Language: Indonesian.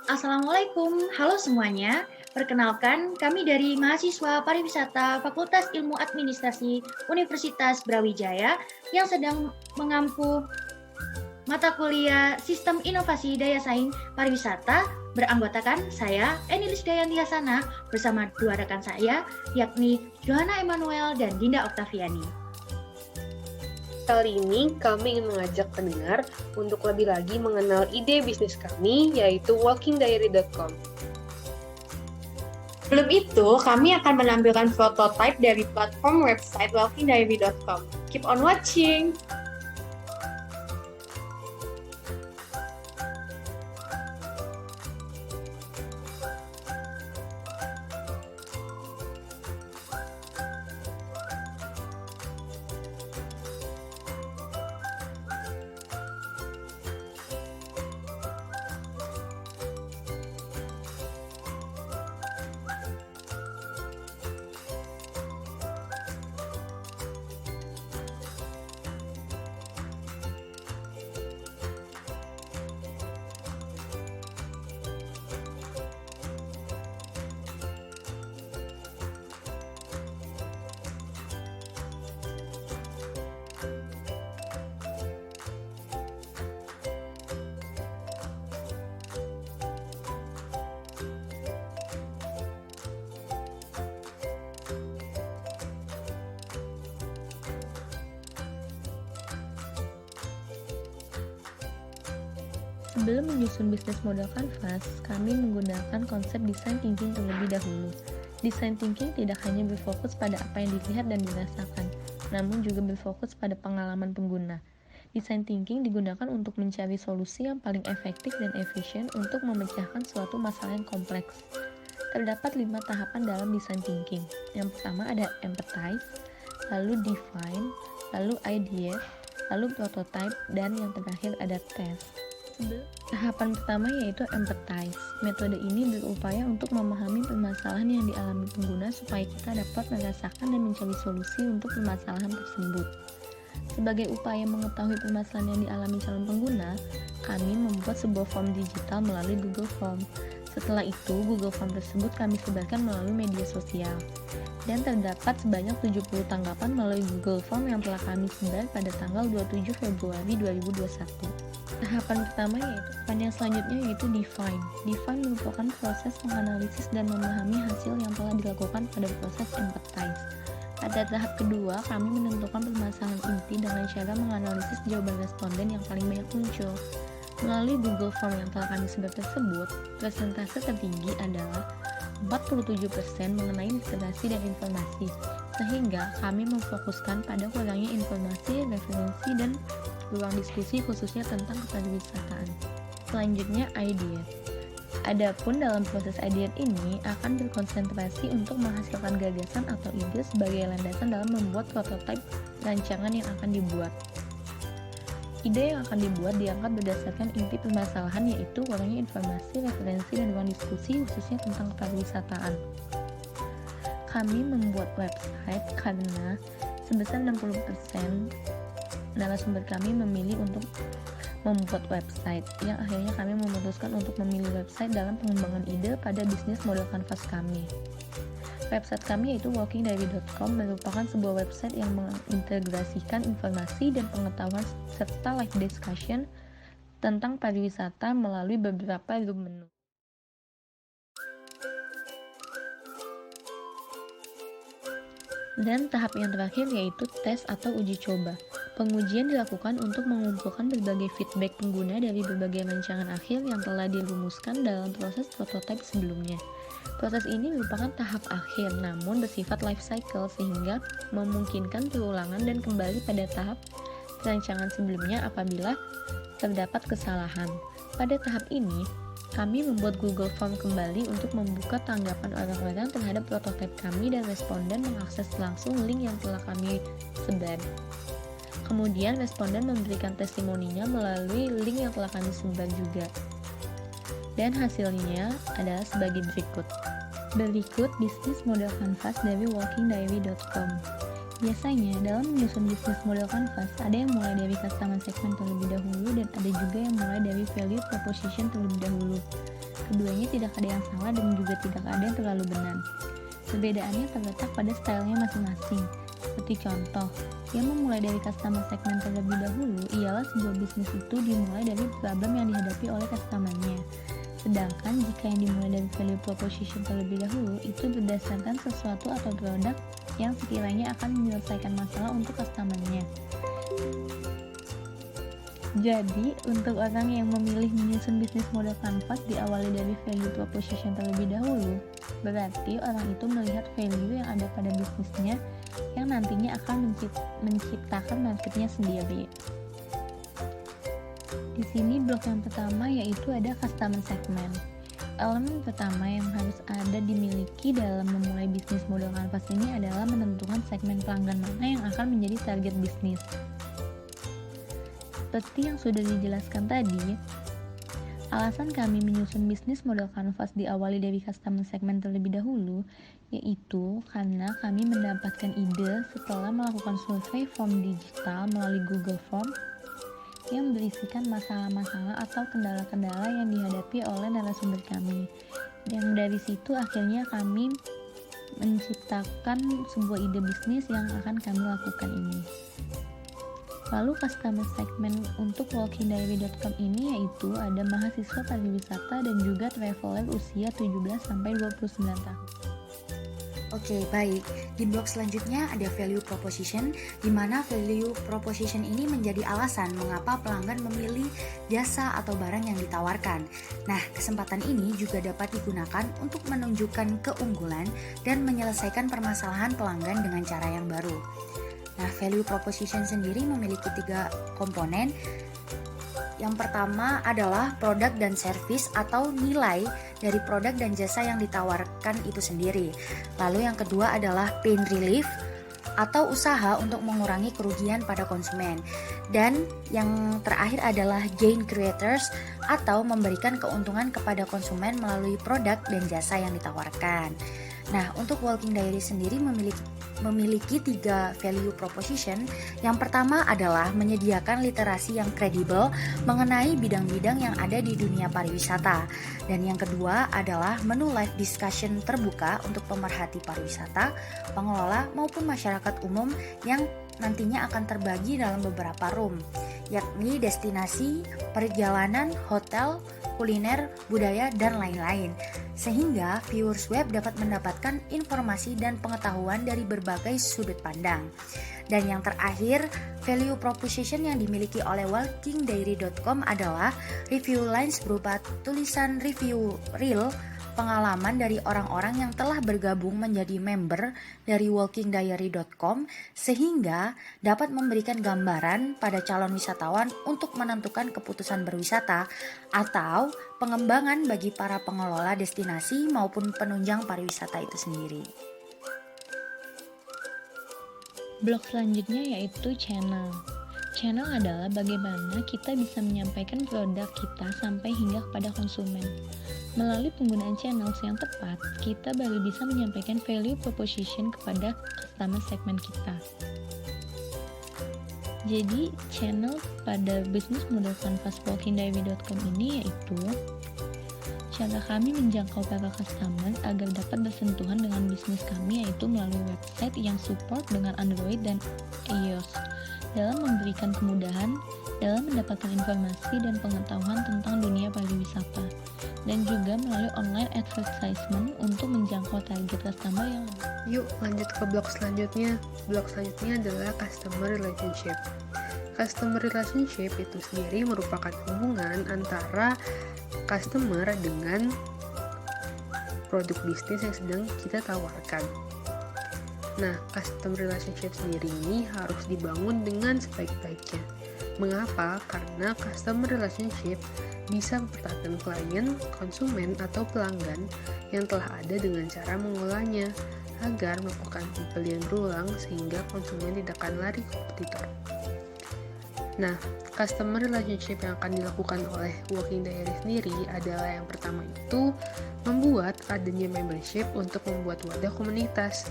Assalamualaikum, halo semuanya. Perkenalkan, kami dari mahasiswa pariwisata Fakultas Ilmu Administrasi Universitas Brawijaya yang sedang mengampu mata kuliah Sistem Inovasi Daya Saing Pariwisata beranggotakan saya, Enilis Dayanti Hasana, bersama dua rekan saya, yakni Johanna Emanuel dan Dinda Oktaviani. Kali ini kami ingin mengajak pendengar untuk lebih lagi mengenal ide bisnis kami, yaitu walkingdiary.com. Sebelum itu, kami akan menampilkan prototipe dari platform website walkingdiary.com. Keep on watching! Sebelum menyusun bisnis model kanvas, kami menggunakan konsep design thinking terlebih dahulu. Design thinking tidak hanya berfokus pada apa yang dilihat dan dirasakan, namun juga berfokus pada pengalaman pengguna. Design thinking digunakan untuk mencari solusi yang paling efektif dan efisien untuk memecahkan suatu masalah yang kompleks. Terdapat 5 tahapan dalam design thinking. Yang pertama ada empathize, lalu define, lalu ideate, lalu prototype, dan yang terakhir ada test. Tahapan pertama yaitu empathize. Metode ini berupaya untuk memahami permasalahan yang dialami pengguna supaya kita dapat merasakan dan mencari solusi untuk permasalahan tersebut. Sebagai upaya mengetahui permasalahan yang dialami calon pengguna, kami membuat sebuah form digital melalui Google Form. Setelah itu, Google Form tersebut kami sebarkan melalui media sosial. Dan terdapat sebanyak 70 tanggapan melalui Google Form yang telah kami sebar pada tanggal 27 Februari 2021. Tahapan pertama yang selanjutnya yaitu define. Define merupakan proses menganalisis dan memahami hasil yang telah dilakukan pada proses empathize. Pada tahap kedua, kami menentukan permasalahan inti dengan cara menganalisis jawaban responden yang paling banyak muncul. Melalui Google Form yang telah kami sebar tersebut, persentase tertinggi adalah 47% mengenai literasi dan informasi, sehingga kami memfokuskan pada kurangnya informasi, referensi, dan ruang diskusi khususnya tentang kepariwisataan. Selanjutnya, ideate. Adapun dalam proses ideate ini akan berkonsentrasi untuk menghasilkan gagasan atau ide sebagai landasan dalam membuat prototipe rancangan yang akan dibuat. Ide yang akan dibuat diangkat berdasarkan inti permasalahan yaitu kurangnya informasi, referensi, dan ruang diskusi khususnya tentang kepariwisataan. Kami membuat website karena sebesar 60% narasumber kami memilih untuk membuat website, yang akhirnya kami memutuskan untuk memilih website dalam pengembangan ide pada bisnis model kanvas kami. Website kami yaitu walkingdiary.com merupakan sebuah website yang mengintegrasikan informasi dan pengetahuan serta live discussion tentang pariwisata melalui beberapa room menu. Dan tahap yang terakhir yaitu tes atau uji coba. Pengujian dilakukan untuk mengumpulkan berbagai feedback pengguna dari berbagai rancangan akhir yang telah dirumuskan dalam proses prototipe sebelumnya. Proses ini merupakan tahap akhir namun bersifat life cycle sehingga memungkinkan perulangan dan kembali pada tahap rancangan sebelumnya apabila terdapat kesalahan. Pada tahap ini, kami membuat Google Form kembali untuk membuka tanggapan orang-orang terhadap prototipe kami dan responden mengakses langsung link yang telah kami sebar. Kemudian responden memberikan testimoninya melalui link yang telah kami sebar juga. Dan hasilnya adalah sebagai berikut. Berikut bisnis model kanvas dari walkingdiary.com. Biasanya, dalam menyusun bisnis model kanvas, ada yang mulai dari customer segment terlebih dahulu dan ada juga yang mulai dari value proposition terlebih dahulu. Keduanya tidak ada yang salah dan juga tidak ada yang terlalu benar. Perbedaannya terletak pada stylenya masing-masing. Seperti contoh, yang memulai dari customer segment terlebih dahulu ialah sebuah bisnis itu dimulai dari problem yang dihadapi oleh customer-nya. Sedangkan jika yang dimulai dari value proposition terlebih dahulu itu berdasarkan sesuatu atau produk yang sekiranya akan menyelesaikan masalah untuk customer-nya. Jadi, untuk orang yang memilih menyusun bisnis model kanvas diawali dari value proposition terlebih dahulu, berarti orang itu melihat value yang ada pada bisnisnya yang nantinya akan menciptakan marketnya sendiri. Di sini blok yang pertama yaitu ada customer segment. Elemen pertama yang harus ada dimiliki dalam memulai bisnis model kanvas ini adalah menentukan segmen pelanggan mana yang akan menjadi target bisnis. Seperti yang sudah dijelaskan tadi, alasan kami menyusun bisnis model kanvas diawali dari customer segment terlebih dahulu, yaitu karena kami mendapatkan ide setelah melakukan survei form digital melalui Google Form yang berisikan masalah-masalah atau kendala-kendala yang dihadapi oleh narasumber kami. Dan dari situ akhirnya kami menciptakan sebuah ide bisnis yang akan kami lakukan ini. Lalu customer segment untuk walkingdiary.com ini yaitu ada mahasiswa pariwisata dan juga traveler usia 17-29 tahun. Oke, baik. Di blok selanjutnya ada value proposition, di mana value proposition ini menjadi alasan mengapa pelanggan memilih jasa atau barang yang ditawarkan. Nah, kesempatan ini juga dapat digunakan untuk menunjukkan keunggulan dan menyelesaikan permasalahan pelanggan dengan cara yang baru. Nah, value proposition sendiri memiliki 3 komponen. Yang pertama adalah produk dan service atau nilai dari produk dan jasa yang ditawarkan itu sendiri. Lalu yang kedua adalah pain relief atau usaha untuk mengurangi kerugian pada konsumen. Dan yang terakhir adalah gain creators atau memberikan keuntungan kepada konsumen melalui produk dan jasa yang ditawarkan. Nah, untuk Walking Diary sendiri memiliki 3 value proposition. Yang pertama adalah menyediakan literasi yang kredibel mengenai bidang-bidang yang ada di dunia pariwisata. Dan yang kedua adalah menu live discussion terbuka untuk pemerhati pariwisata, pengelola maupun masyarakat umum yang nantinya akan terbagi dalam beberapa room, yakni destinasi, perjalanan, hotel, kuliner, budaya, dan lain-lain. Sehingga viewers web dapat mendapatkan informasi dan pengetahuan dari berbagai sudut pandang. Dan yang terakhir, value proposition yang dimiliki oleh walkingdiary.com adalah review lines berupa tulisan review real pengalaman dari orang-orang yang telah bergabung menjadi member dari walkingdiary.com sehingga dapat memberikan gambaran pada calon wisatawan untuk menentukan keputusan berwisata atau pengembangan bagi para pengelola destinasi maupun penunjang pariwisata itu sendiri. Blok selanjutnya yaitu channel. Channel adalah bagaimana kita bisa menyampaikan produk kita sampai hingga kepada konsumen. Melalui penggunaan channels yang tepat, kita baru bisa menyampaikan value proposition kepada customer segment kita. Jadi, channel pada bisnis model kanvas walkingdiary.com ini yaitu cara kami menjangkau para customer agar dapat bersentuhan dengan bisnis kami yaitu melalui website yang support dengan Android dan iOS dalam memberikan kemudahan dalam mendapatkan informasi dan pengetahuan tentang dunia pariwisata dan juga melalui online advertisement untuk menjangkau target customer yang lebih. Yuk lanjut ke blok selanjutnya. Blok selanjutnya adalah customer relationship. Customer relationship itu sendiri merupakan hubungan antara customer dengan produk bisnis yang sedang kita tawarkan. Nah, customer relationship sendiri ini harus dibangun dengan sebaik-baiknya. Mengapa? Karena customer relationship bisa mempertahankan klien, konsumen, atau pelanggan yang telah ada dengan cara mengolahnya agar melakukan pembelian berulang sehingga konsumen tidak akan lari ke kompetitor. Nah, customer relationship yang akan dilakukan oleh Walking Diary sendiri adalah yang pertama itu membuat adanya membership untuk membuat wadah komunitas.